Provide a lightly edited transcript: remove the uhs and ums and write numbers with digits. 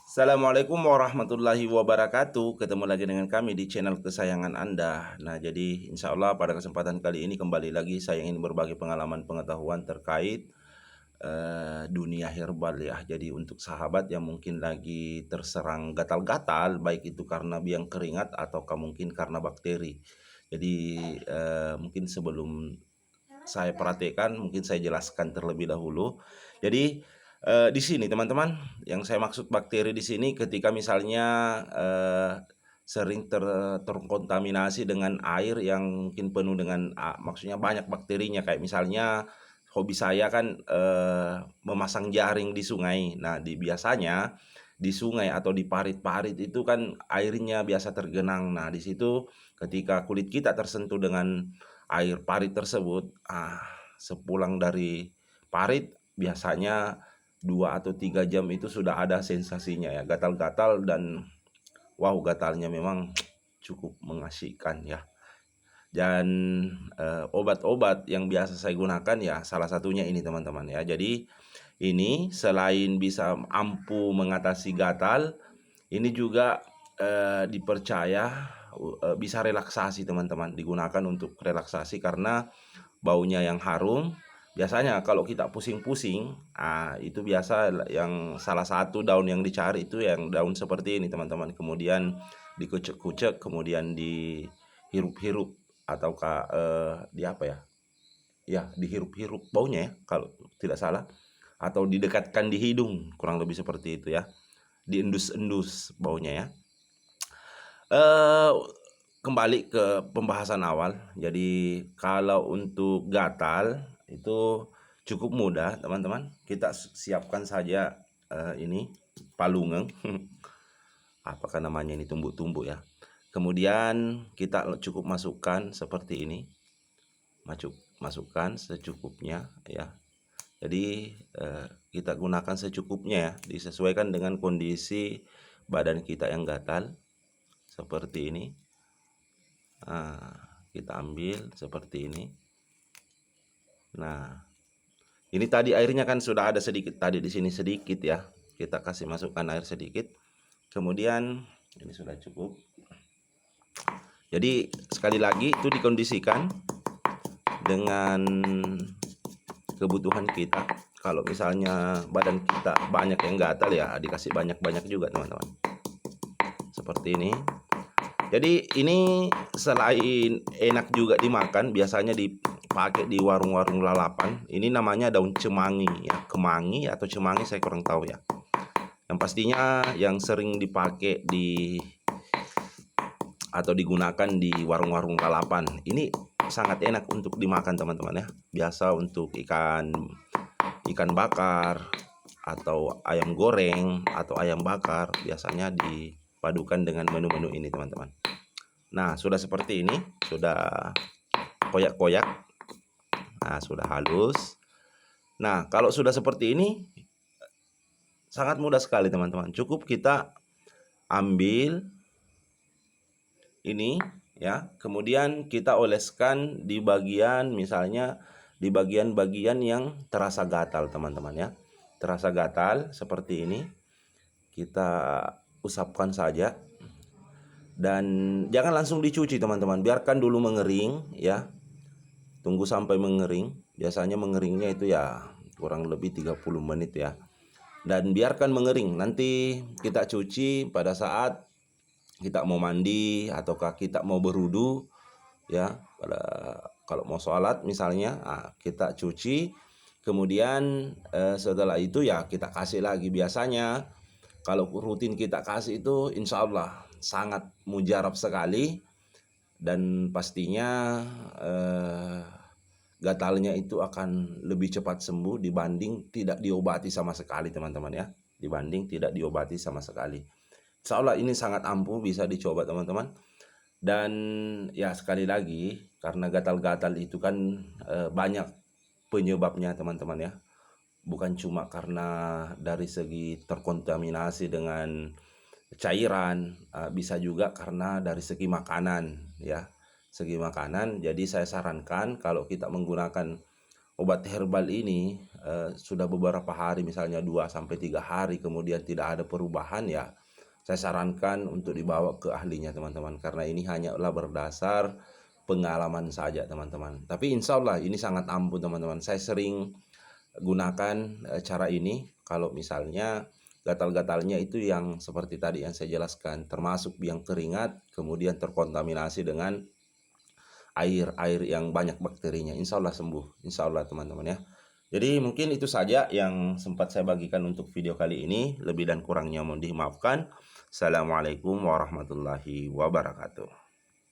Assalamualaikum warahmatullahi wabarakatuh. Ketemu lagi dengan kami di channel kesayangan Anda. Nah, jadi insya Allah pada kesempatan kali ini kembali lagi saya ingin berbagi pengalaman pengetahuan terkait dunia herbal ya. Jadi untuk sahabat yang mungkin lagi terserang gatal-gatal, baik itu karena biang keringat ataukah mungkin karena bakteri. Jadi mungkin sebelum saya perhatikan, mungkin saya jelaskan terlebih dahulu. Jadi di sini teman-teman, yang saya maksud bakteri di sini ketika misalnya sering terkontaminasi dengan air yang mungkin penuh dengan maksudnya banyak bakterinya, kayak misalnya hobi saya kan memasang jaring di sungai. Nah, biasanya di sungai atau di parit-parit itu kan airnya biasa tergenang. Nah, di situ ketika kulit kita tersentuh dengan air parit tersebut, sepulang dari parit biasanya 2 atau 3 jam itu sudah ada sensasinya ya, gatal-gatal, dan wow, gatalnya memang cukup mengasihkan ya. Dan obat-obat yang biasa saya gunakan ya salah satunya ini teman-teman ya. Jadi ini selain bisa ampuh mengatasi gatal, ini juga dipercaya bisa relaksasi teman-teman, digunakan untuk relaksasi karena baunya yang harum. Biasanya kalau kita pusing-pusing, itu biasa yang salah satu daun yang dicari itu yang daun seperti ini teman-teman. Kemudian dikucek-kucek, kemudian dihirup-hirup, ataukah di apa ya? Ya, dihirup-hirup baunya ya kalau tidak salah, atau didekatkan di hidung, kurang lebih seperti itu ya. Diendus-endus baunya ya. Kembali ke pembahasan awal. Jadi kalau untuk gatal itu cukup mudah teman-teman. Kita siapkan saja ini palungeng. Apakah namanya ini, tumbuk-tumbuk ya. Kemudian kita cukup masukkan seperti ini. Masukkan secukupnya ya. Jadi kita gunakan secukupnya ya, disesuaikan dengan kondisi badan kita yang gatal seperti ini. Kita ambil seperti ini. Nah, ini tadi airnya kan sudah ada sedikit tadi di sini sedikit ya. Kita kasih masukkan air sedikit. Kemudian ini sudah cukup. Jadi sekali lagi itu dikondisikan dengan kebutuhan kita. Kalau misalnya badan kita banyak yang gatal ya dikasih banyak-banyak juga teman-teman. Seperti ini. Jadi ini selain enak juga dimakan, biasanya dipakai di warung-warung lalapan. Ini namanya daun cemangi ya, kemangi atau cemangi saya kurang tahu ya. Yang pastinya yang sering dipakai atau digunakan di warung-warung lalapan. Ini sangat enak untuk dimakan teman-teman ya. Biasa untuk ikan bakar atau ayam goreng atau ayam bakar, biasanya dipadukan dengan menu-menu ini teman-teman. Nah, sudah seperti ini, sudah koyak-koyak. Nah, sudah halus. Nah, kalau sudah seperti ini sangat mudah sekali teman-teman. Cukup kita ambil ini ya, kemudian kita oleskan di bagian, misalnya di bagian-bagian yang terasa gatal teman-teman ya. Terasa gatal seperti ini. Kita usapkan saja. Dan jangan langsung dicuci teman-teman, biarkan dulu mengering ya. Tunggu sampai mengering. Biasanya mengeringnya itu ya kurang lebih 30 menit ya. Dan biarkan mengering. Nanti kita cuci pada saat kita mau mandi ataukah kita mau berwudu ya. Kalau mau sholat misalnya, kita cuci. Kemudian setelah itu ya kita kasih lagi. Biasanya kalau rutin kita kasih itu insya Allah sangat mujarab sekali, dan pastinya gatalnya itu akan lebih cepat sembuh dibanding tidak diobati sama sekali teman-teman ya. Dibanding tidak diobati sama sekali. Insya Allah ini sangat ampuh, bisa dicoba teman-teman. Dan ya sekali lagi, karena gatal-gatal itu kan banyak penyebabnya teman-teman ya. Bukan cuma karena dari segi terkontaminasi dengan cairan, bisa juga karena dari segi makanan ya. Segi makanan, jadi saya sarankan kalau kita menggunakan obat herbal ini, sudah beberapa hari misalnya 2 sampai 3 hari kemudian tidak ada perubahan, ya saya sarankan untuk dibawa ke ahlinya teman-teman, karena ini hanyalah berdasar pengalaman saja teman-teman. Tapi insya Allah ini sangat ampuh teman-teman. Saya sering gunakan cara ini kalau misalnya gatal-gatalnya itu yang seperti tadi yang saya jelaskan, termasuk yang keringat kemudian terkontaminasi dengan air yang banyak bakterinya. Insya Allah sembuh, insya Allah teman-teman ya. Jadi mungkin itu saja yang sempat saya bagikan untuk video kali ini. Lebih dan kurangnya mohon dimaafkan. Assalamualaikum warahmatullahi wabarakatuh.